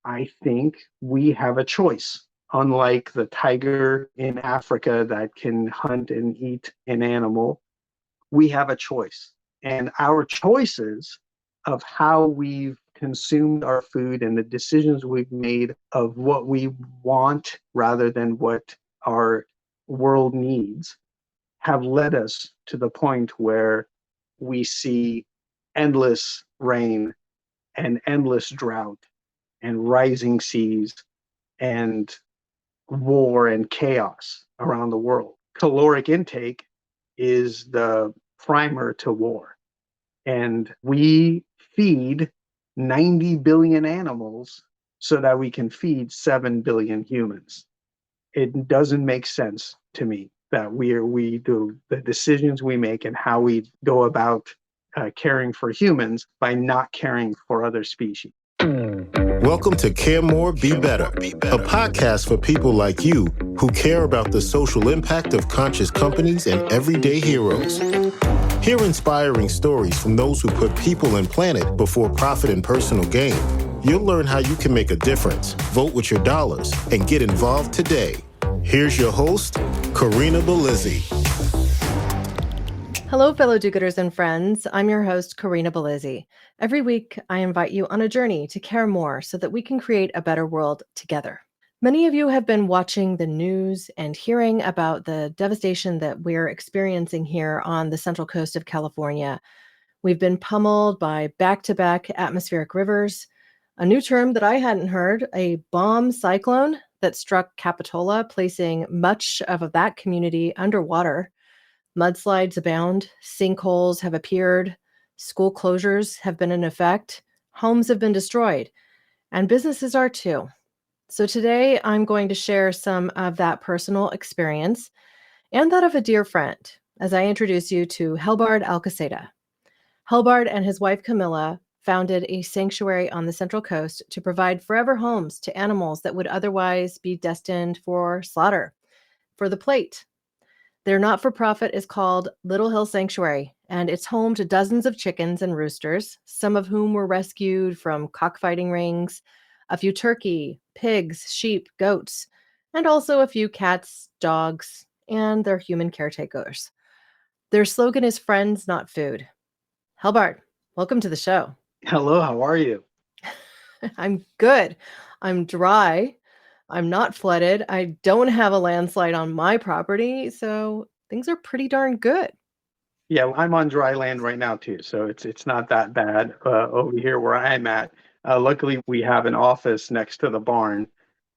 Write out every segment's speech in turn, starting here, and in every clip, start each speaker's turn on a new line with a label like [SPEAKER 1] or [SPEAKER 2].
[SPEAKER 1] I think we have a choice. Unlike the tiger in Africa that can hunt and eat an animal, we have a choice. And our choices of how we've consumed our food and the decisions we've made of what we want rather than what our world needs have led us to the point where we see endless rain and endless drought and rising seas and war and chaos around the world. Caloric intake is the primer to war. And we feed 90 billion animals so that we can feed 7 billion humans. It doesn't make sense to me that we do the decisions we make and how we go about caring for humans by not caring for other species.
[SPEAKER 2] Welcome to Care More, Be Better, a podcast for people like you who care about the social impact of conscious companies and everyday heroes. Hear inspiring stories from those who put people and planet before profit and personal gain. You'll learn how you can make a difference, vote with your dollars, and get involved today. Here's your host, Corinna Bellizzi.
[SPEAKER 3] Hello, fellow do-gooders and friends. I'm your host, Corinna Bellizzi. Every week, I invite you on a journey to care more so that we can create a better world together. Many of you have been watching the news and hearing about the devastation that we're experiencing here on the central coast of California. We've been pummeled by back-to-back atmospheric rivers, a new term that I hadn't heard, a bomb cyclone that struck Capitola, placing much of that community underwater. Mudslides abound, sinkholes have appeared, school closures have been in effect, homes have been destroyed, and businesses are too. So today I'm going to share some of that personal experience and that of a dear friend as I introduce you to Helbard Alkhassadeh. Helbard and his wife Camilla founded a sanctuary on the Central Coast to provide forever homes to animals that would otherwise be destined for slaughter, for the plate. Their not-for-profit is called Little Hill Sanctuary, and it's home to dozens of chickens and roosters, some of whom were rescued from cockfighting rings, a few turkey, pigs, sheep, goats, and also a few cats, dogs, and their human caretakers. Their slogan is friends, not food. Helbard, welcome to the show.
[SPEAKER 1] Hello, how are you?
[SPEAKER 3] I'm good. I'm dry. I'm not flooded. I don't have a landslide on my property, so things are pretty darn good.
[SPEAKER 1] Yeah, I'm on dry land right now too, so it's not that bad over here where I'm at. Luckily, we have an office next to the barn,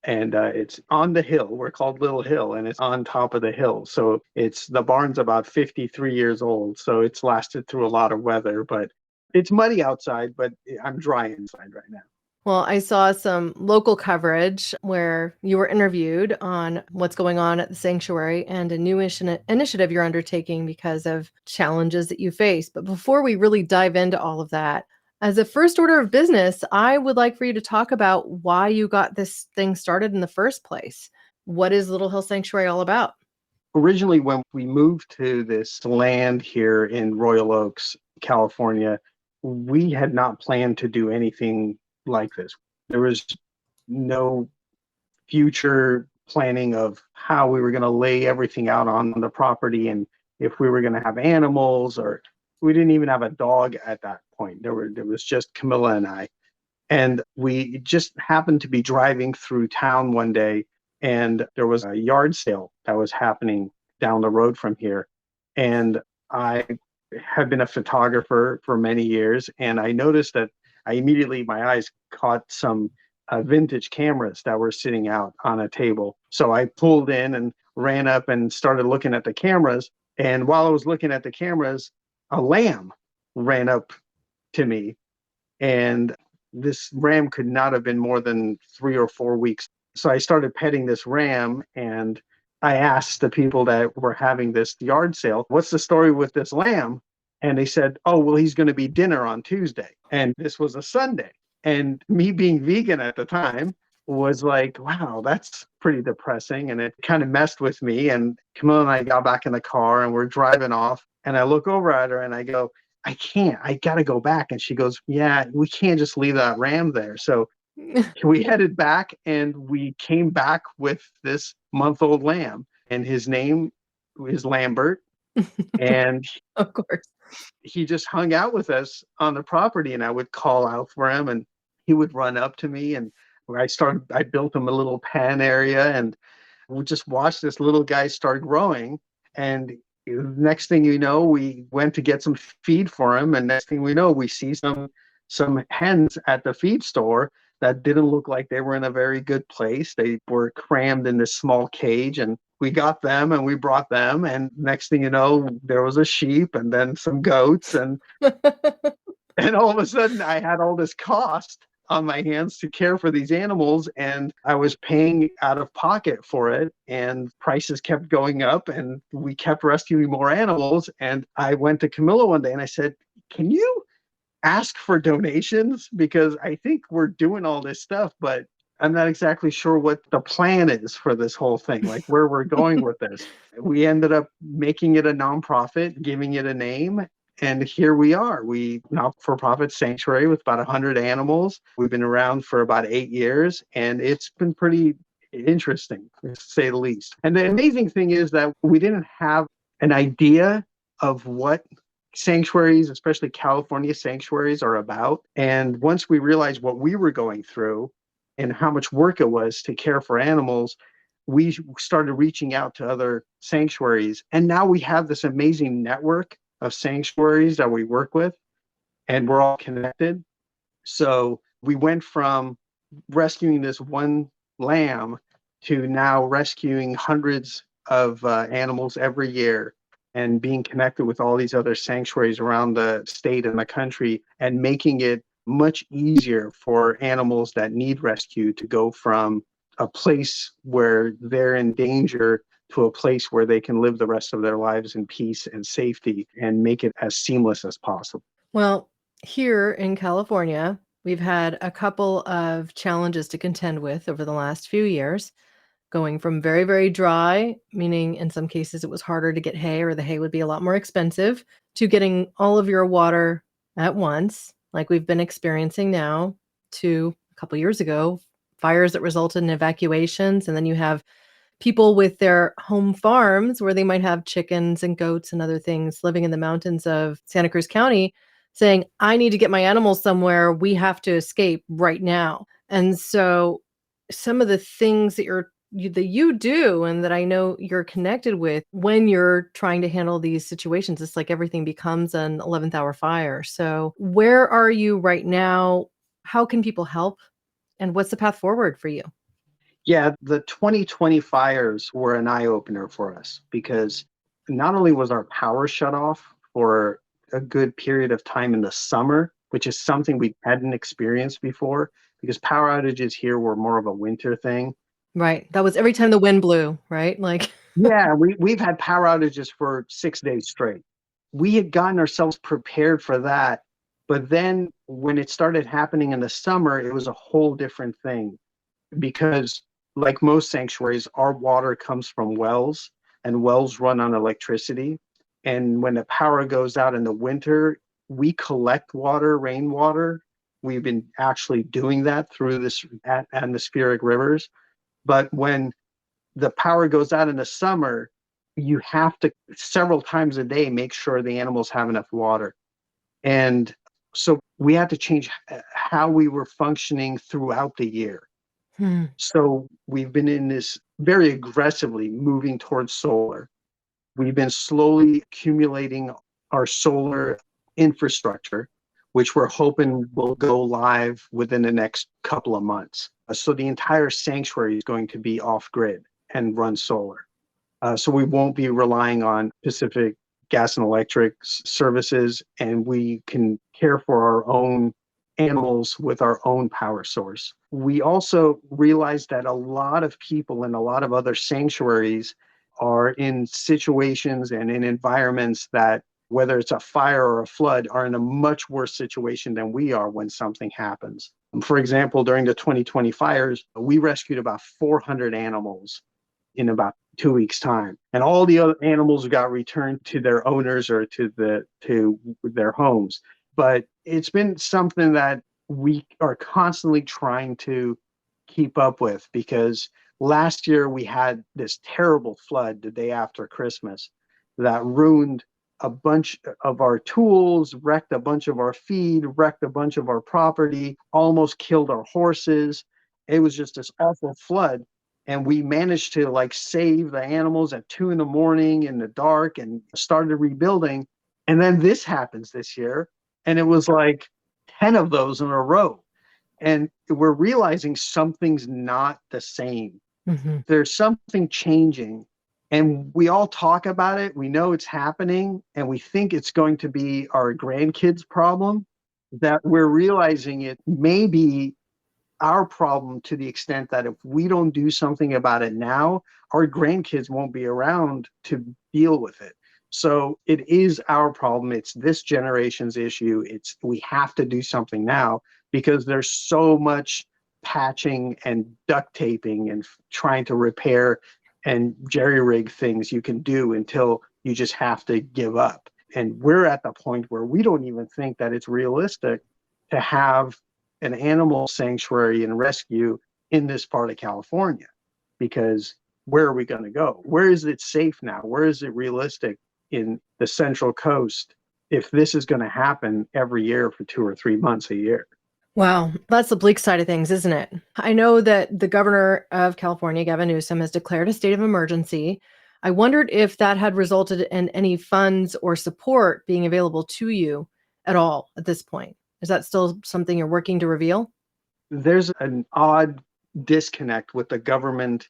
[SPEAKER 1] and it's on the hill. We're called Little Hill, and it's on top of the hill. So the barn's about 53 years old, so it's lasted through a lot of weather, but it's muddy outside, but I'm dry inside right now.
[SPEAKER 3] Well, I saw some local coverage where you were interviewed on what's going on at the sanctuary and a new initiative you're undertaking because of challenges that you face. But before we really dive into all of that, as a first order of business, I would like for you to talk about why you got this thing started in the first place. What is Little Hill Sanctuary all about?
[SPEAKER 1] Originally, when we moved to this land here in Royal Oaks, California, we had not planned to do anything like this. There was no future planning of how we were going to lay everything out on the property and if we were going to have animals, or we didn't even have a dog at that point. There was just Camilla and I. And we just happened to be driving through town one day, and there was a yard sale that was happening down the road from here. And I have been a photographer for many years, and I noticed that my eyes caught some vintage cameras that were sitting out on a table. So I pulled in and ran up and started looking at the cameras. And while I was looking at the cameras, a lamb ran up to me. And this ram could not have been more than 3 or 4 weeks. So I started petting this ram, and I asked the people that were having this yard sale, what's the story with this lamb? And they said, oh, well, he's going to be dinner on Tuesday. And this was a Sunday. And me being vegan at the time was like, wow, that's pretty depressing. And it kind of messed with me. And Camilla and I got back in the car and we're driving off. And I look over at her and I go, I got to go back. And she goes, yeah, we can't just leave that ram there. So We headed back and we came back with this month-old lamb, and his name is Lambert. And
[SPEAKER 3] Of course.
[SPEAKER 1] he just hung out with us on the property, and I would call out for him and he would run up to me, and I built him a little pen area, and we just watched this little guy start growing. And next thing you know, we went to get some feed for him, and next thing we know, we see some hens at the feed store that didn't look like they were in a very good place. They were crammed in this small cage, and we got them and we brought them. And next thing you know, there was a sheep and then some goats, and all of a sudden I had all this cost on my hands to care for these animals, and I was paying out of pocket for it, and prices kept going up, and we kept rescuing more animals. And I went to Camilla one day and I said, can you ask for donations? Because I think we're doing all this stuff, but I'm not exactly sure what the plan is for this whole thing, like where we're going with this. We ended up making it a nonprofit, giving it a name, and here we are. We not-for-profit sanctuary with about 100 animals. We've been around for about 8 years, and it's been pretty interesting, to say the least. And the amazing thing is that we didn't have an idea of what sanctuaries, especially California sanctuaries, are about. And once we realized what we were going through and how much work it was to care for animals, we started reaching out to other sanctuaries. And now we have this amazing network of sanctuaries that we work with, and we're all connected. So we went from rescuing this one lamb to now rescuing hundreds of animals every year, and being connected with all these other sanctuaries around the state and the country, and making it much easier for animals that need rescue to go from a place where they're in danger to a place where they can live the rest of their lives in peace and safety, and make it as seamless as possible.
[SPEAKER 3] Well, here in California, we've had a couple of challenges to contend with over the last few years, going from very, very dry, meaning in some cases it was harder to get hay or the hay would be a lot more expensive, to getting all of your water at once, like we've been experiencing now, to a couple years ago, fires that resulted in evacuations. And then you have people with their home farms where they might have chickens and goats and other things living in the mountains of Santa Cruz County saying, I need to get my animals somewhere. We have to escape right now. And so some of the things that you do and that I know you're connected with when you're trying to handle these situations, it's like everything becomes an 11th hour fire. So where are you right now? How can people help? And what's the path forward for you?
[SPEAKER 1] Yeah, the 2020 fires were an eye-opener for us, because not only was our power shut off for a good period of time in the summer, which is something we hadn't experienced before, because power outages here were more of a winter thing.
[SPEAKER 3] Right. That was every time the wind blew, right? Like,
[SPEAKER 1] Yeah, we've had power outages for 6 days straight. We had gotten ourselves prepared for that, but then when it started happening in the summer, it was a whole different thing, because like most sanctuaries, our water comes from wells, and wells run on electricity. And when the power goes out in the winter, we collect water, rainwater. We've been actually doing that through this atmospheric rivers. But when the power goes out in the summer, you have to several times a day make sure the animals have enough water. And so we had to change how we were functioning throughout the year. So we've been in this very aggressively moving towards solar. We've been slowly accumulating our solar infrastructure, which we're hoping will go live within the next couple of months. So the entire sanctuary is going to be off grid and run solar. So we won't be relying on Pacific gas and electric services, and we can care for our own animals with our own power source. We also realized that a lot of people in a lot of other sanctuaries are in situations and in environments that, whether it's a fire or a flood, are in a much worse situation than we are when something happens. For example, during the 2020 fires, we rescued about 400 animals in about 2 weeks' time, and all the other animals got returned to their owners or to their homes. But it's been something that we are constantly trying to keep up with, because last year we had this terrible flood the day after Christmas that ruined a bunch of our tools, wrecked a bunch of our feed, wrecked a bunch of our property, almost killed our horses. It was just this awful flood. And we managed to like save the animals at 2 a.m. in the dark and started rebuilding. And then this happens this year. And it was like 10 of those in a row. And we're realizing something's not the same.
[SPEAKER 3] Mm-hmm.
[SPEAKER 1] There's something changing. And we all talk about it. We know it's happening. And we think it's going to be our grandkids' problem. That we're realizing it may be our problem, to the extent that if we don't do something about it now, our grandkids won't be around to deal with it. So it is our problem. It's this generation's issue. We have to do something now, because there's so much patching and duct taping and trying to repair and jerry-rig things you can do until you just have to give up. And we're at the point where we don't even think that it's realistic to have an animal sanctuary and rescue in this part of California, because where are we going to go? Where is it safe now? Where is it realistic in the Central Coast if this is going to happen every year for 2 or 3 months a year?
[SPEAKER 3] Wow, that's the bleak side of things, isn't it? I know that the governor of California, Gavin Newsom, has declared a state of emergency. I wondered if that had resulted in any funds or support being available to you at all at this point. Is that still something you're working to reveal?
[SPEAKER 1] There's an odd disconnect with the government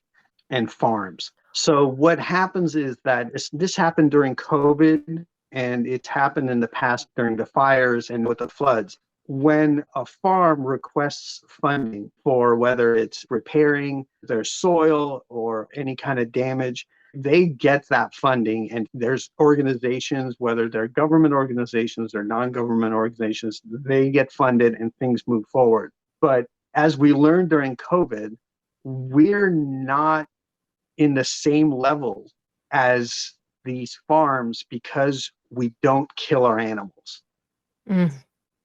[SPEAKER 1] and farms. So what happens is that this happened during COVID, and it's happened in the past during the fires and with the floods. When a farm requests funding for whether it's repairing their soil or any kind of damage, they get that funding. And there's organizations, whether they're government organizations or non-government organizations, they get funded and things move forward. But as we learned during COVID, we're not in the same level as these farms because we don't kill our animals.
[SPEAKER 3] Mm.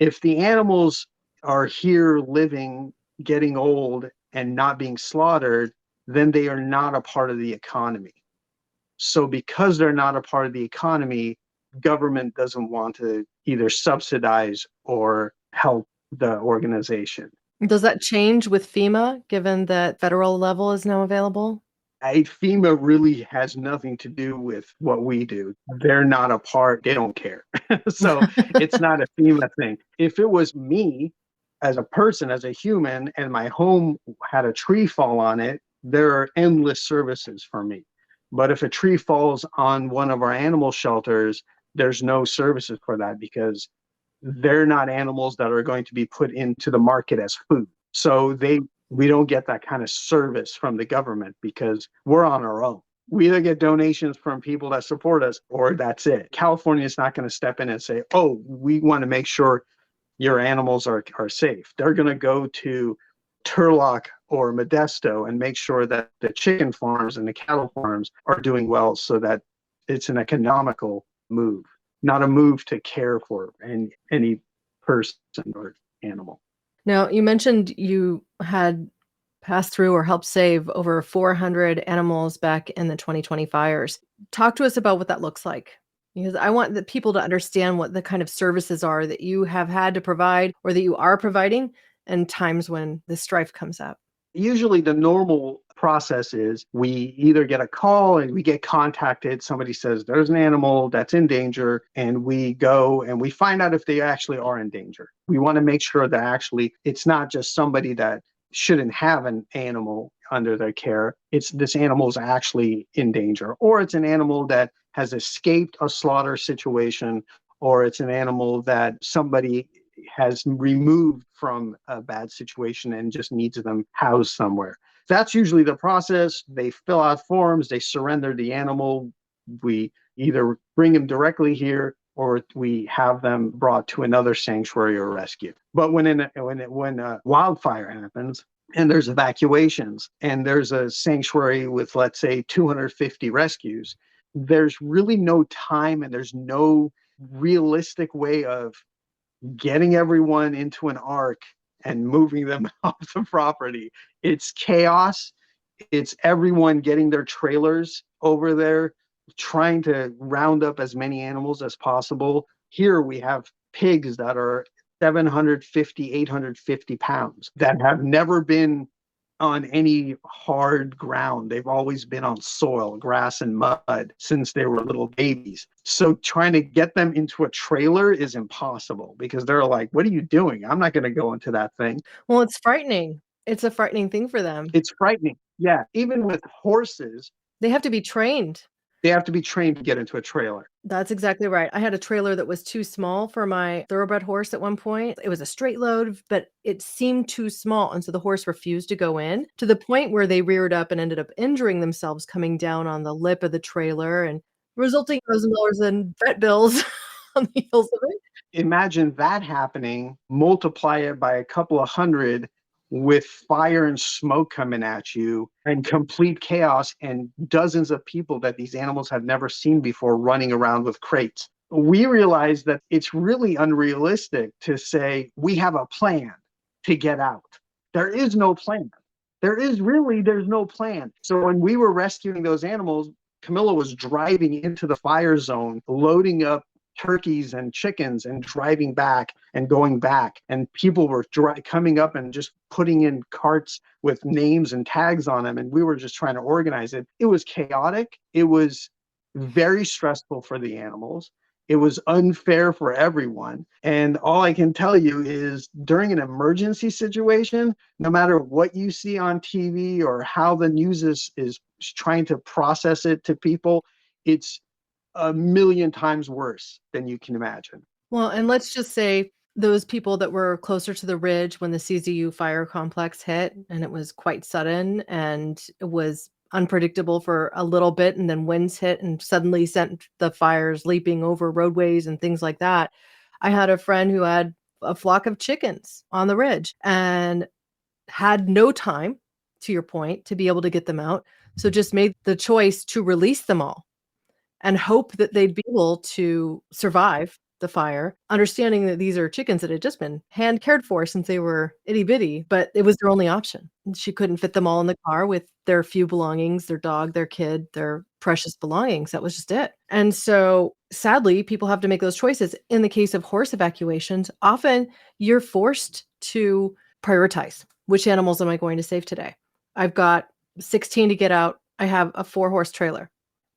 [SPEAKER 1] If the animals are here living, getting old, and not being slaughtered, then they are not a part of the economy. So because they're not a part of the economy, government doesn't want to either subsidize or help the organization.
[SPEAKER 3] Does that change with FEMA, given that federal level is now available?
[SPEAKER 1] FEMA really has nothing to do with what we do. They're not a part, they don't care. So it's not a FEMA thing. If it was me as a person, as a human, and my home had a tree fall on it, there are endless services for me. But if a tree falls on one of our animal shelters, there's no services for that, because they're not animals that are going to be put into the market as food. So we don't get that kind of service from the government because we're on our own. We either get donations from people that support us, or that's it. California is not going to step in and say, oh, we want to make sure your animals are safe. They're going to go to Turlock or Modesto and make sure that the chicken farms and the cattle farms are doing well, so that it's an economical move, not a move to care for any person or animal.
[SPEAKER 3] Now, you mentioned you had passed through or helped save over 400 animals back in the 2020 fires. Talk to us about what that looks like, because I want the people to understand what the kind of services are that you have had to provide or that you are providing in times when the strife comes up.
[SPEAKER 1] Usually the normal process is we either get a call and we get contacted. Somebody says there's an animal that's in danger, and we go and we find out if they actually are in danger. We want to make sure that actually it's not just somebody that shouldn't have an animal under their care. It's this animal is actually in danger, or it's an animal that has escaped a slaughter situation, or it's an animal that somebody has removed from a bad situation and just needs them housed somewhere. That's usually the process. They fill out forms, they surrender the animal. We either bring them directly here, or we have them brought to another sanctuary or rescue. But when a wildfire happens and there's evacuations and there's a sanctuary with, let's say, 250 rescues, there's really no time and there's no realistic way of getting everyone into an ark and moving them off the property. It's chaos. It's everyone getting their trailers over there, trying to round up as many animals as possible. Here we have pigs that are 750, 850 pounds that have never been on any hard ground. They've always been on soil, grass, and mud since they were little babies. So trying to get them into a trailer is impossible because they're like, what are you doing? I'm not going to go into that thing.
[SPEAKER 3] Well, it's frightening. It's a frightening thing for them.
[SPEAKER 1] It's frightening. Yeah. Even with horses,
[SPEAKER 3] They have to be trained.
[SPEAKER 1] they have to be trained to get into a trailer.
[SPEAKER 3] That's exactly right. I had a trailer that was too small for my thoroughbred horse at one point. It was a straight load, but it seemed too small. And so the horse refused to go in, to the point where they reared up and ended up injuring themselves coming down on the lip of the trailer, and resulting in $1,000 in vet bills on the heels of it.
[SPEAKER 1] Imagine that happening, multiply it by a couple of hundred with fire and smoke coming at you and complete chaos and dozens of people that these animals have never seen before running around with crates. We realize that it's really unrealistic to say we have a plan to get out. There is no plan. There's no plan. So when we were rescuing those animals, Camilla was driving into the fire zone, loading up turkeys and chickens and driving back and going back, and people were coming up and just putting in carts with names and tags on them, and we were just trying to organize it. It was chaotic. It was very stressful for the animals. It was unfair for everyone. And all I can tell you is during an emergency situation, no matter what you see on TV or how the news is trying to process it to people, it's a million times worse than you can imagine.
[SPEAKER 3] Well, and let's just say those people that were closer to the ridge when the CZU fire complex hit, and it was quite sudden and it was unpredictable for a little bit, and then winds hit and suddenly sent the fires leaping over roadways and things like that. I had a friend who had a flock of chickens on the ridge and had no time, to your point, to be able to get them out. So just made the choice to release them all and hope that they'd be able to survive the fire, understanding that these are chickens that had just been hand cared for since they were itty bitty, but it was their only option. She couldn't fit them all in the car with their few belongings, their dog, their kid, their precious belongings. That was just it. And so sadly, people have to make those choices. In the case of horse evacuations, often you're forced to prioritize. Which animals am I going to save today? I've got 16 to get out. I have a 4-horse trailer.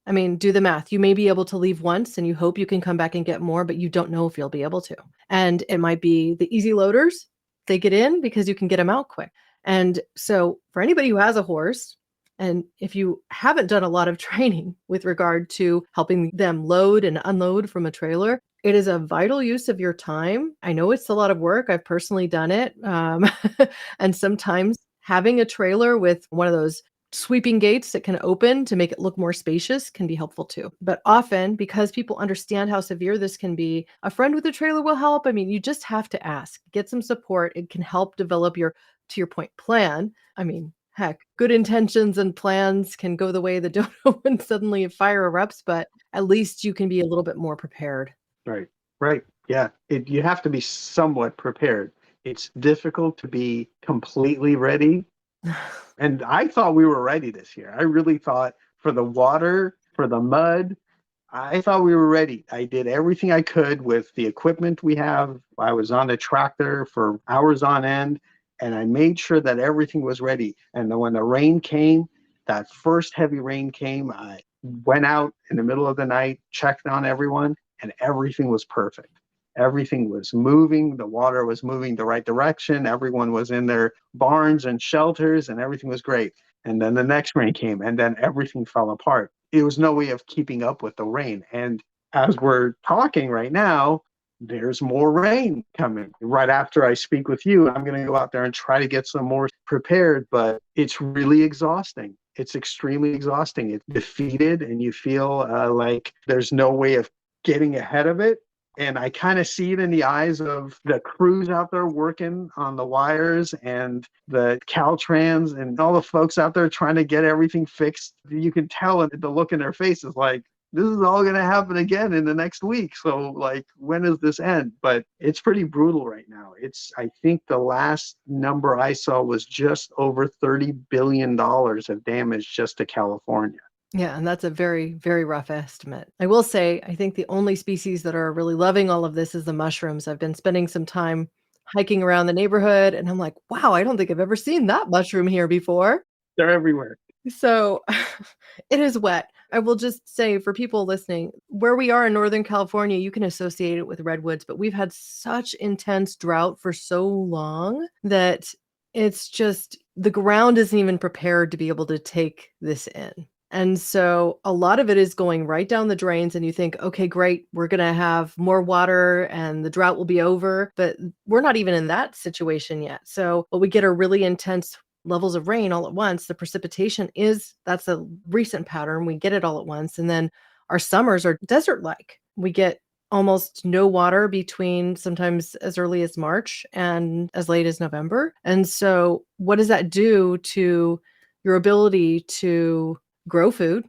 [SPEAKER 3] I mean, do the math. You may be able to leave once and you hope you can come back and get more, but you don't know if you'll be able to. And it might be the easy loaders. They get in because you can get them out quick. And so for anybody who has a horse, and if you haven't done a lot of training with regard to helping them load and unload from a trailer, it is a vital use of your time. I know it's a lot of work. I've personally done it. And sometimes having a trailer with one of those sweeping gates that can open to make it look more spacious can be helpful too. But often, because people understand how severe this can be, a friend with a trailer will help. I mean, you just have to ask, get some support. It can help develop your, to your point, plan. I mean, heck, good intentions and plans can go the way that don't know when suddenly a fire erupts, but at least you can be a little bit more prepared.
[SPEAKER 1] Right. Yeah. You have to be somewhat prepared. It's difficult to be completely ready. And I thought we were ready this year. I really thought for the water, for the mud, I thought we were ready. I did everything I could with the equipment we have. I was on a tractor for hours on end, and I made sure that everything was ready. And then when the rain came, that first heavy rain came, I went out in the middle of the night, checked on everyone, and everything was perfect. Everything was moving. The water was moving the right direction. Everyone was in their barns and shelters, and everything was great. And then the next rain came, and then everything fell apart. There was no way of keeping up with the rain. And as we're talking right now, there's more rain coming. Right after I speak with you, I'm going to go out there and try to get some more prepared, but it's really exhausting. It's extremely exhausting. It's defeated, and you feel like there's no way of getting ahead of it. And I kind of see it in the eyes of the crews out there working on the wires and the Caltrans and all the folks out there trying to get everything fixed. You can tell the look in their faces like, this is all going to happen again in the next week. So like, when does this end? But it's pretty brutal right now. I think the last number I saw was just over $30 billion of damage just to California.
[SPEAKER 3] Yeah, and that's a very, very rough estimate. I will say, I think the only species that are really loving all of this is the mushrooms. I've been spending some time hiking around the neighborhood, and I'm like, wow, I don't think I've ever seen that mushroom here before.
[SPEAKER 1] They're everywhere.
[SPEAKER 3] So it is wet. I will just say for people listening, where we are in Northern California, you can associate it with redwoods, but we've had such intense drought for so long that it's just the ground isn't even prepared to be able to take this in. And so a lot of it is going right down the drains, and you think, okay, great, we're going to have more water and the drought will be over, but we're not even in that situation yet. So what we get are really intense levels of rain all at once. The precipitation that's a recent pattern. We get it all at once. And then our summers are desert-like. We get almost no water between sometimes as early as March and as late as November. And so what does that do to your ability to grow food?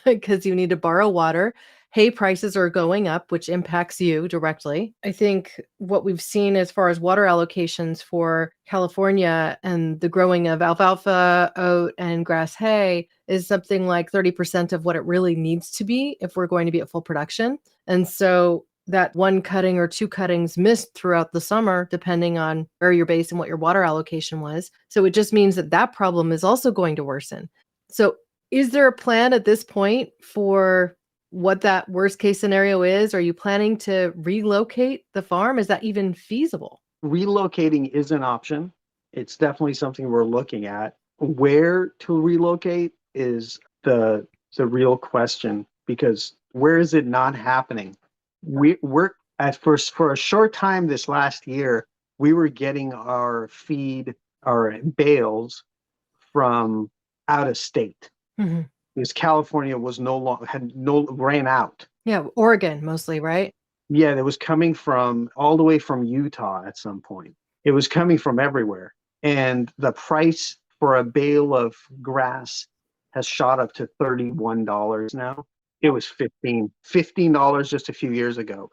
[SPEAKER 3] Because you need to borrow water. Hay prices are going up, which impacts you directly. I think what we've seen as far as water allocations for California and the growing of alfalfa, oat, and grass hay is something like 30% of what it really needs to be if we're going to be at full production. And so that one cutting or two cuttings missed throughout the summer, depending on where you're based and what your water allocation was. So it just means that problem is also going to worsen. So is there a plan at this point for what that worst case scenario is? Are you planning to relocate the farm? Is that even feasible?
[SPEAKER 1] Relocating is an option. It's definitely something we're looking at. Where to relocate is the real question, because where is it not happening? We're at first for a short time this last year, we were getting our feed, our bales from out of state. Mm-hmm. Because California was ran out.
[SPEAKER 3] Yeah, Oregon mostly, right?
[SPEAKER 1] Yeah, it was coming from all the way from Utah at some point. It was coming from everywhere. And the price for a bale of grass has shot up to $31 now. It was $15 just a few years ago.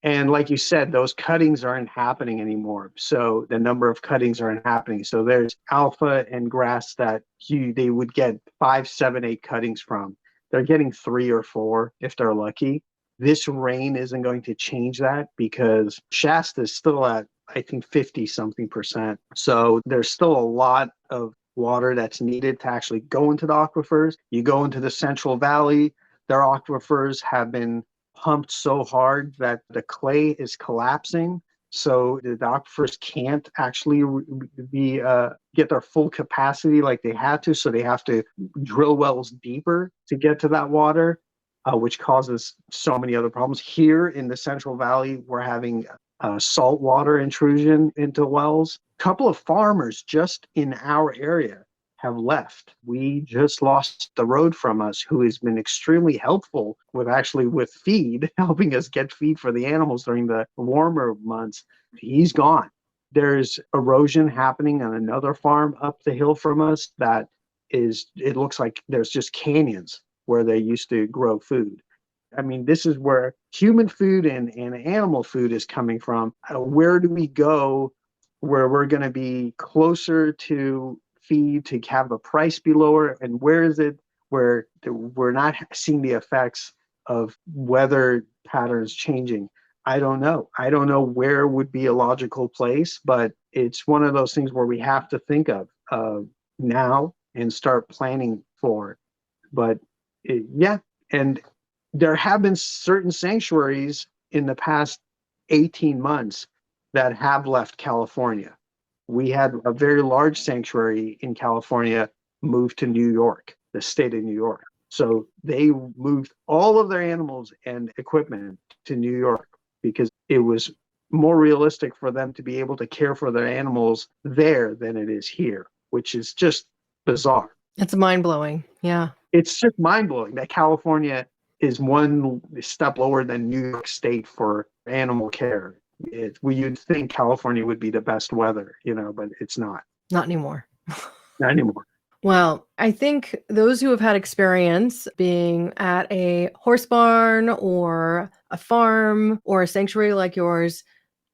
[SPEAKER 1] And like you said, those cuttings aren't happening anymore. So the number of cuttings aren't happening. So there's alpha and grass that they would get 5, 7, 8 cuttings from. They're getting 3 or 4 if they're lucky. This rain isn't going to change that because Shasta is still at, I think, 50-something%. So there's still a lot of water that's needed to actually go into the aquifers. You go into the Central Valley, their aquifers have been pumped so hard that the clay is collapsing. So the aquifers can't actually get their full capacity like they had to. So they have to drill wells deeper to get to that water, which causes so many other problems. Here in the Central Valley, we're having saltwater intrusion into wells. A couple of farmers just in our area have left. We just lost the road from us, who has been extremely helpful with feed, helping us get feed for the animals during the warmer months. He's gone. There's erosion happening on another farm up the hill from us it looks like there's just canyons where they used to grow food. I mean, this is where human food and animal food is coming from. Where do we go where we're going to be closer to feed, to have the price be lower, and where is it where we're not seeing the effects of weather patterns changing? I don't know where would be a logical place, but it's one of those things where we have to think of now and start planning for. But and there have been certain sanctuaries in the past 18 months that have left California. We had a very large sanctuary in California move to New York, the state of New York. So they moved all of their animals and equipment to New York because it was more realistic for them to be able to care for their animals there than it is here, which is just bizarre.
[SPEAKER 3] It's mind-blowing. Yeah.
[SPEAKER 1] It's just mind-blowing that California is one step lower than New York State for animal care. You'd think California would be the best weather, but it's not.
[SPEAKER 3] Not anymore.
[SPEAKER 1] Not anymore.
[SPEAKER 3] Well, I think those who have had experience being at a horse barn or a farm or a sanctuary like yours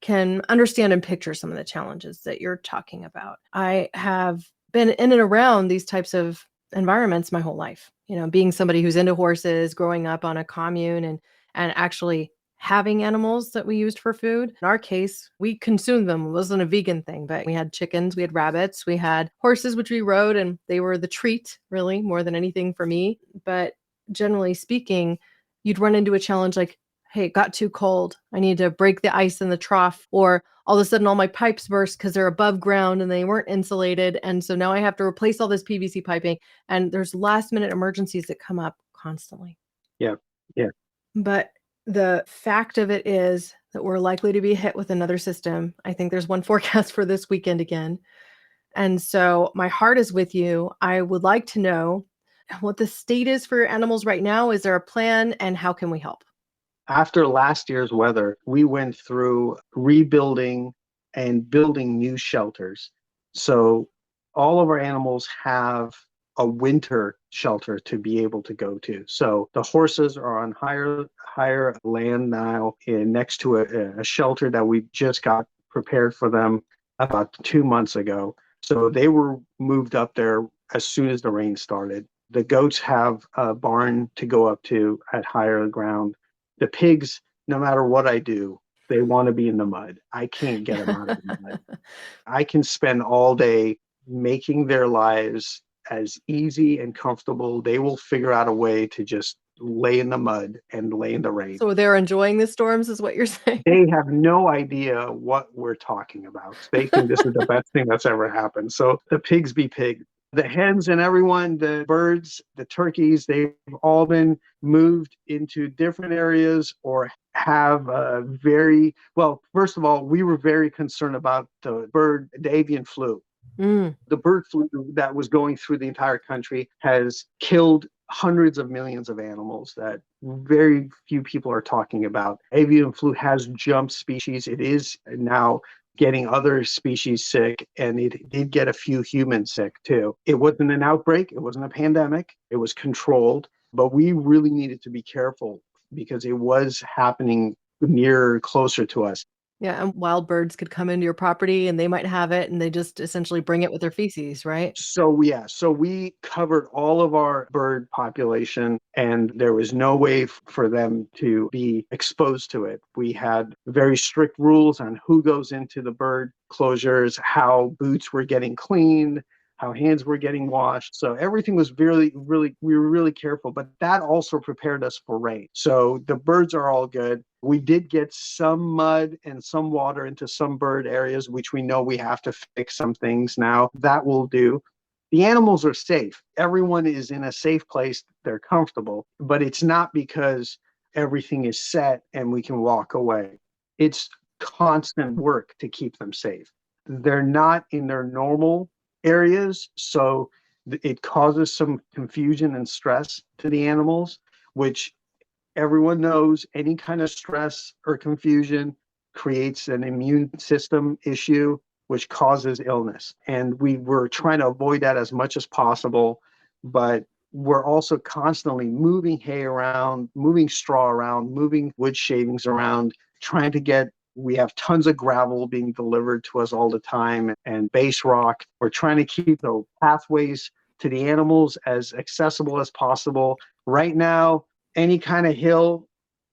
[SPEAKER 3] can understand and picture some of the challenges that you're talking about. I have been in and around these types of environments my whole life. Being somebody who's into horses, growing up on a commune and actually having animals that we used for food. In our case, we consumed them. It wasn't a vegan thing, but we had chickens, we had rabbits, we had horses, which we rode, and they were the treat, really, more than anything for me. But generally speaking, you'd run into a challenge like, hey, it got too cold. I need to break the ice in the trough. Or all of a sudden, all my pipes burst because they're above ground and they weren't insulated. And so now I have to replace all this PVC piping. And there's last minute emergencies that come up constantly.
[SPEAKER 1] Yeah. Yeah.
[SPEAKER 3] But the fact of it is that we're likely to be hit with another system. I think there's one forecast for this weekend again. And so my heart is with you. I would like to know what the state is for your animals right now. Is there a plan and how can we help?
[SPEAKER 1] After last year's weather, we went through rebuilding and building new shelters. So all of our animals have a winter shelter to be able to go to. So the horses are on higher land now next to a shelter that we just got prepared for them about 2 months ago. So they were moved up there as soon as the rain started. The goats have a barn to go up to at higher ground. The pigs, no matter what I do, they want to be in the mud. I can't get them out of the mud. I can spend all day making their lives as easy and comfortable. They will figure out a way to just lay in the mud and lay in the rain.
[SPEAKER 3] So they're enjoying the storms is what you're saying?
[SPEAKER 1] They have no idea what we're talking about. They think this is the best thing that's ever happened. So the pigs be pigs. The hens and everyone, the birds, the turkeys, they've all been moved into different areas or have first of all, we were very concerned about the avian flu. The bird flu that was going through the entire country has killed hundreds of millions of animals that very few people are talking about. Avian flu has jumped species. It is now getting other species sick, and it did get a few humans sick too. It wasn't an outbreak. It wasn't a pandemic. It was controlled, but we really needed to be careful because it was happening closer to us.
[SPEAKER 3] Yeah, and wild birds could come into your property and they might have it and they just essentially bring it with their feces, right?
[SPEAKER 1] So we covered all of our bird population and there was no way for them to be exposed to it. We had very strict rules on who goes into the bird closures, how boots were getting cleaned, how hands were getting washed. So everything was really, really, we were really careful, but that also prepared us for rain. So the birds are all good. We did get some mud and some water into some bird areas, which we know we have to fix some things now. That will do. The animals are safe. Everyone is in a safe place. They're comfortable, but it's not because everything is set and we can walk away. It's constant work to keep them safe. They're not in their normal areas, so it causes some confusion and stress to the animals, which everyone knows any kind of stress or confusion creates an immune system issue, which causes illness. And we were trying to avoid that as much as possible, but we're also constantly moving hay around, moving straw around, moving wood shavings around, we have tons of gravel being delivered to us all the time and base rock. We're trying to keep the pathways to the animals as accessible as possible. Right now, any kind of hill,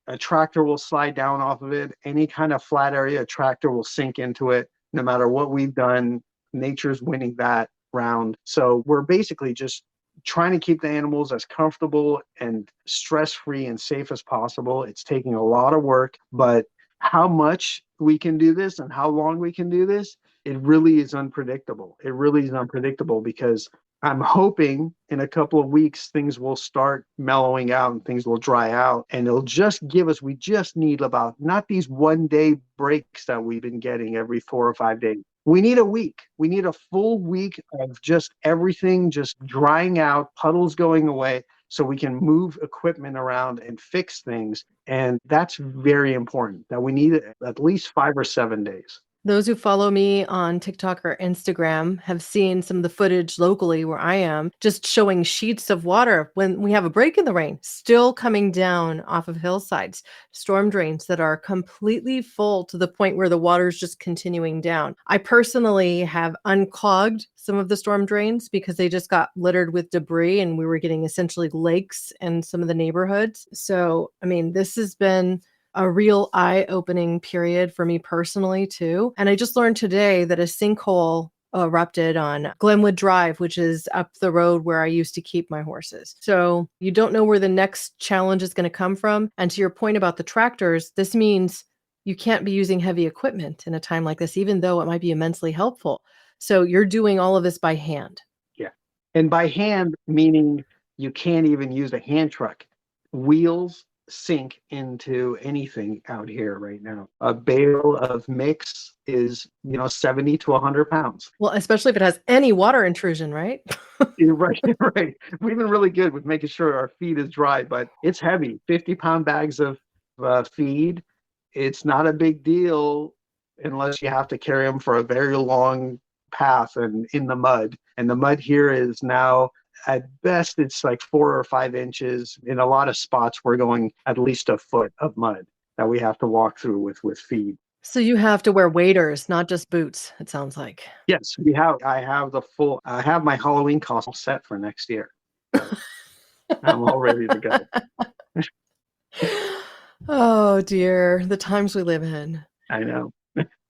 [SPEAKER 1] a tractor will slide down off of it. Any kind of flat area, a tractor will sink into it. No matter what we've done, nature's winning that round. So we're basically just trying to keep the animals as comfortable and stress-free and safe as possible. It's taking a lot of work, but how much we can do this and how long we can do this, it really is unpredictable. It really is unpredictable because I'm hoping in a couple of weeks, things will start mellowing out and things will dry out. And it'll just we just need about not these 1-day breaks that we've been getting every 4 or 5 days. We need a week. We need a full week of just everything just drying out, puddles going away, so we can move equipment around and fix things. And that's very important, that we need at least 5 or 7 days.
[SPEAKER 3] Those who follow me on TikTok or Instagram have seen some of the footage locally where I am, just showing sheets of water when we have a break in the rain, still coming down off of hillsides, storm drains that are completely full to the point where the water is just continuing down. I personally have unclogged some of the storm drains because they just got littered with debris and we were getting essentially lakes in some of the neighborhoods. So, I mean, this has been a real eye-opening period for me personally too. And I just learned today that a sinkhole erupted on Glenwood Drive, which is up the road where I used to keep my horses. So you don't know where the next challenge is going to come from. And to your point about the tractors, this means you can't be using heavy equipment in a time like this, even though it might be immensely helpful. So you're doing all of this by hand.
[SPEAKER 1] Yeah. And by hand, meaning you can't even use a hand truck. Wheels sink into anything out here right now. A bale of mix is, 70 to 100 pounds.
[SPEAKER 3] Well, especially if it has any water intrusion, right?
[SPEAKER 1] Right, right. We've been really good with making sure our feed is dry, but it's heavy. 50-pound bags of feed. It's not a big deal unless you have to carry them for a very long path and in the mud. And the mud here is now, at best, it's like 4 or 5 inches. In a lot of spots, we're going at least a foot of mud that we have to walk through with feed.
[SPEAKER 3] So you have to wear waders, not just boots, it sounds like.
[SPEAKER 1] Yes, I have my Halloween costume set for next year. I'm all ready to go.
[SPEAKER 3] Oh dear, the times we live in.
[SPEAKER 1] I know.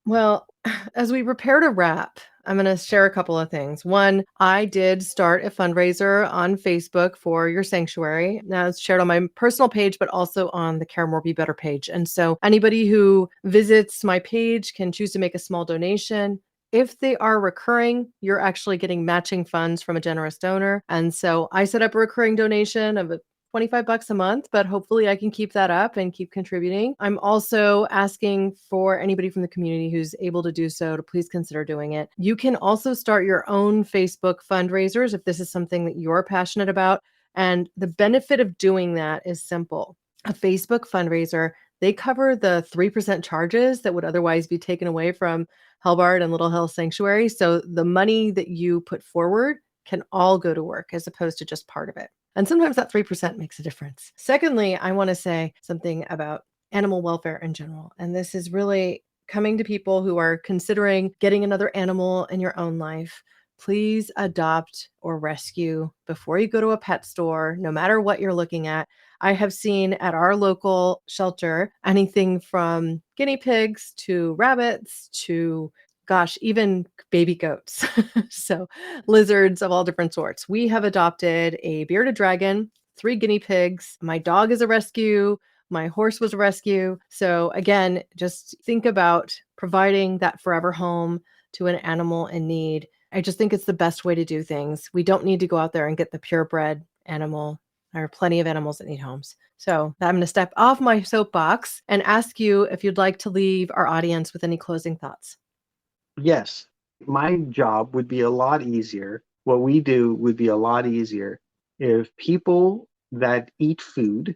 [SPEAKER 3] Well, as we prepare to wrap, I'm going to share a couple of things. One, I did start a fundraiser on Facebook for your sanctuary. Now it's shared on my personal page, but also on the Care More Be Better page. And so anybody who visits my page can choose to make a small donation. If they are recurring, you're actually getting matching funds from a generous donor. And so I set up a recurring donation of $25 a month, but hopefully I can keep that up and keep contributing. I'm also asking for anybody from the community who's able to do so to please consider doing it. You can also start your own Facebook fundraisers if this is something that you're passionate about. And the benefit of doing that is simple. A Facebook fundraiser, they cover the 3% charges that would otherwise be taken away from Helbard and Little Hill Sanctuary. So the money that you put forward can all go to work as opposed to just part of it. And sometimes that 3% makes a difference. Secondly, I want to say something about animal welfare in general. And this is really coming to people who are considering getting another animal in your own life. Please adopt or rescue before you go to a pet store, no matter what you're looking at. I have seen at our local shelter anything from guinea pigs to rabbits to even baby goats. So lizards of all different sorts. We have adopted a bearded dragon, 3 guinea pigs. My dog is a rescue. My horse was a rescue. So again, just think about providing that forever home to an animal in need. I just think it's the best way to do things. We don't need to go out there and get the purebred animal. There are plenty of animals that need homes. So I'm going to step off my soapbox and ask you if you'd like to leave our audience with any closing thoughts.
[SPEAKER 1] Yes, my job would be a lot easier. What we do would be a lot easier if people that eat food,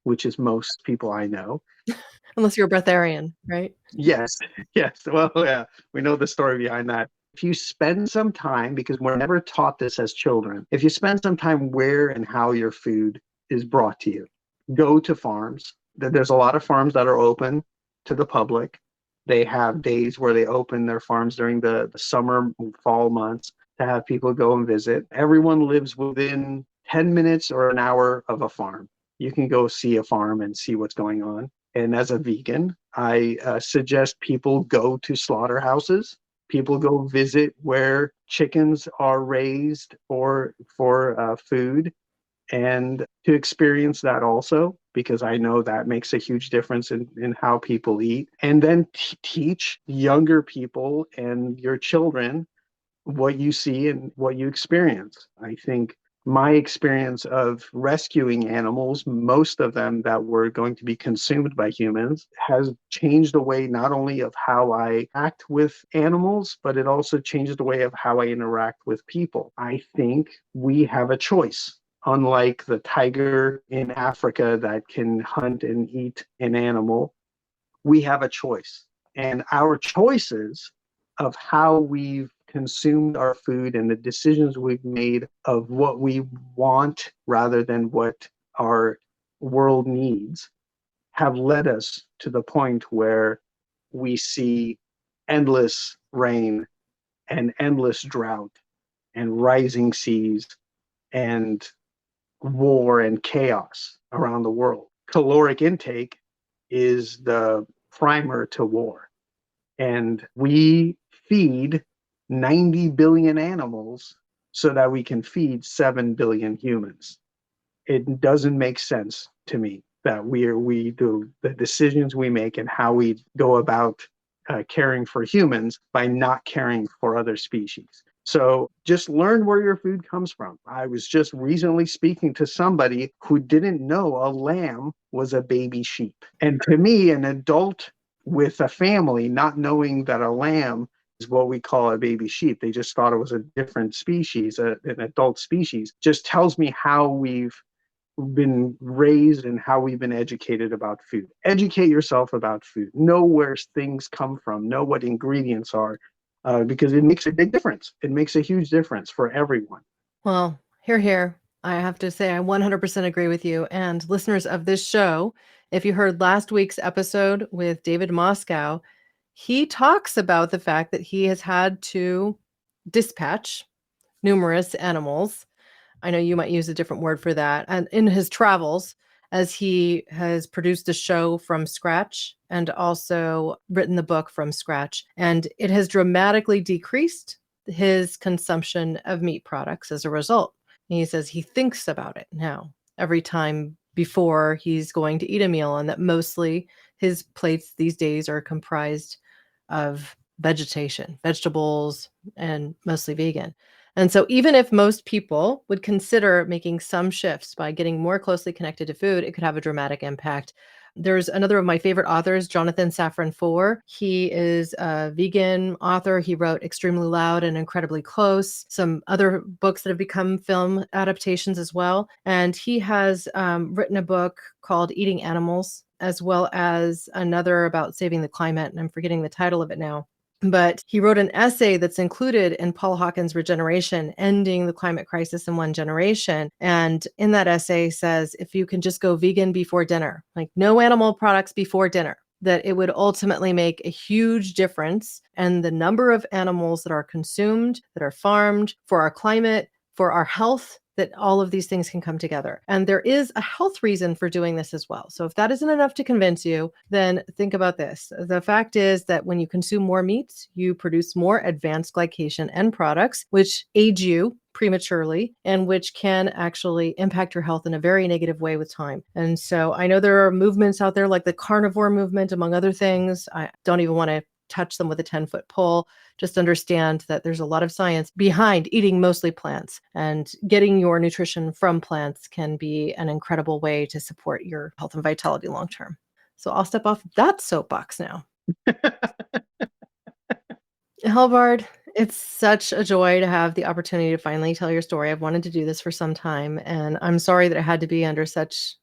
[SPEAKER 1] which is most people I know.
[SPEAKER 3] Unless you're a breatharian, right?
[SPEAKER 1] Yes, yes. Well, yeah, we know the story behind that. If you spend some time, because we're never taught this as children, if you spend some time where and how your food is brought to you, go to farms. There's a lot of farms that are open to the public. They have days where they open their farms during the summer, fall months to have people go and visit. Everyone lives within 10 minutes or an hour of a farm. You can go see a farm and see what's going on. And as a vegan, I suggest people go to slaughterhouses. People go visit where chickens are raised for food, and to experience that also, because I know that makes a huge difference in how people eat. And then teach younger people and your children what you see and what you experience. I think my experience of rescuing animals, most of them that were going to be consumed by humans, has changed the way not only of how I act with animals, but it also changed the way of how I interact with people. I think we have a choice. Unlike the tiger in Africa that can hunt and eat an animal, we have a choice. And our choices of how we've consumed our food and the decisions we've made of what we want rather than what our world needs have led us to the point where we see endless rain and endless drought and rising seas and war and chaos around the world. Caloric intake is the primer to war. And we feed 90 billion animals so that we can feed 7 billion humans. It doesn't make sense to me that we do the decisions we make and how we go about caring for humans by not caring for other species. So just learn where your food comes from. I was just recently speaking to somebody who didn't know a lamb was a baby sheep. And to me, an adult with a family not knowing that a lamb is what we call a baby sheep, they just thought it was a different species, an adult species, just tells me how we've been raised and how we've been educated about food. Educate yourself about food. Know where things come from. Know what ingredients are, because it makes a big difference. It makes a huge difference for everyone.
[SPEAKER 3] Well, here. I have to say I 100% agree with you. And listeners of this show, if you heard last week's episode with David Moscow, he talks about the fact that he has had to dispatch numerous animals. I know you might use a different word for that. And in his travels, as he has produced a show from scratch and also written the book from scratch, and it has dramatically decreased his consumption of meat products as a result. And he says he thinks about it now every time before he's going to eat a meal, and that mostly his plates these days are comprised of vegetation, vegetables, and mostly vegan. And so even if most people would consider making some shifts by getting more closely connected to food, it could have a dramatic impact. There's another of my favorite authors, Jonathan Safran Foer. He is a vegan author. He wrote Extremely Loud and Incredibly Close, some other books that have become film adaptations as well. And he has written a book called Eating Animals, as well as another about saving the climate. And I'm forgetting the title of it now. But he wrote an essay that's included in Paul Hawken's Regeneration, Ending the Climate Crisis in One Generation. And in that essay says, if you can just go vegan before dinner, like no animal products before dinner, that it would ultimately make a huge difference. And the number of animals that are consumed, that are farmed for our climate, for our health, that all of these things can come together. And there is a health reason for doing this as well. So if that isn't enough to convince you, then think about this. The fact is that when you consume more meats, you produce more advanced glycation end products, which age you prematurely and which can actually impact your health in a very negative way with time. And so I know there are movements out there like the carnivore movement, among other things. I don't even want to touch them with a 10-foot pole. Just understand that there's a lot of science behind eating mostly plants, and getting your nutrition from plants can be an incredible way to support your health and vitality long term. So I'll step off that soapbox now. Helbard, it's such a joy to have the opportunity to finally tell your story. I've wanted to do this for some time, and I'm sorry that it had to be under such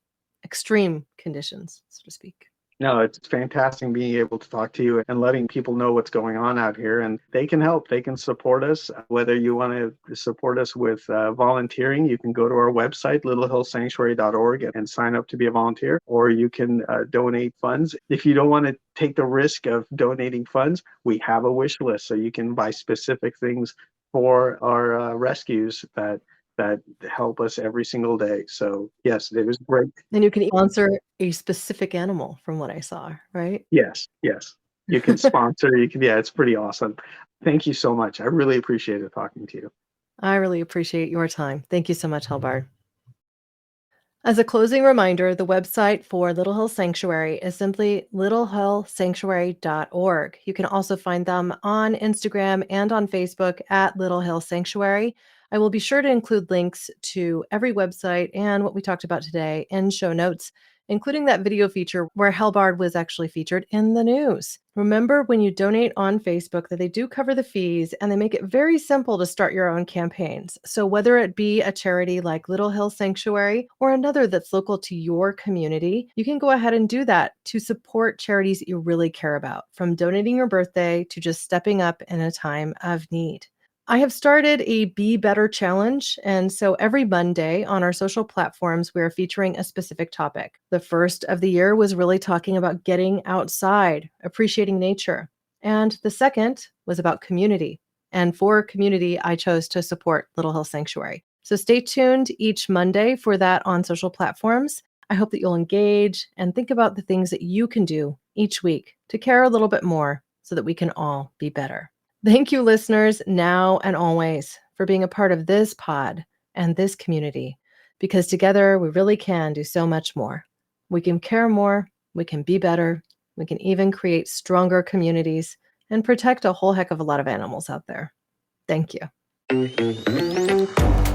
[SPEAKER 3] extreme conditions, so to speak.
[SPEAKER 1] No, it's fantastic being able to talk to you and letting people know what's going on out here. And they can help. They can support us. Whether you want to support us with volunteering, you can go to our website, littlehillsanctuary.org, and sign up to be a volunteer. Or you can donate funds. If you don't want to take the risk of donating funds, we have a wish list. So you can buy specific things for our rescues that help us every single day. So yes, it was great.
[SPEAKER 3] And you can sponsor a specific animal from what I saw, right?
[SPEAKER 1] Yes. You can sponsor, yeah, it's pretty awesome. Thank you so much. I really appreciated talking to you.
[SPEAKER 3] I really appreciate your time. Thank you so much, Helbard. As a closing reminder, the website for Little Hill Sanctuary is simply littlehillsanctuary.org. You can also find them on Instagram and on Facebook at Little Hill Sanctuary. I will be sure to include links to every website and what we talked about today in show notes. including that video feature where Helbard was actually featured in the news. Remember, when you donate on Facebook, that they do cover the fees and they make it very simple to start your own campaigns. So whether it be a charity like Little Hill Sanctuary or another that's local to your community, you can go ahead and do that to support charities you really care about, from donating your birthday to just stepping up in a time of need. I have started a Be Better challenge, and so every Monday on our social platforms, we are featuring a specific topic. The first of the year was really talking about getting outside, appreciating nature. And the second was about community. And for community, I chose to support Little Hill Sanctuary. So stay tuned each Monday for that on social platforms. I hope that you'll engage and think about the things that you can do each week to care a little bit more so that we can all be better. Thank you, listeners, now and always, for being a part of this pod and this community, because together we really can do so much more. We can care more, we can be better, we can even create stronger communities and protect a whole heck of a lot of animals out there. Thank you.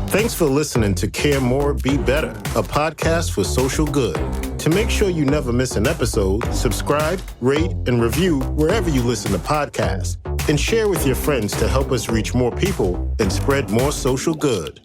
[SPEAKER 2] Thanks for listening to Care More, Be Better, a podcast for social good. To make sure you never miss an episode, subscribe, rate, and review wherever you listen to podcasts, and share with your friends to help us reach more people and spread more social good.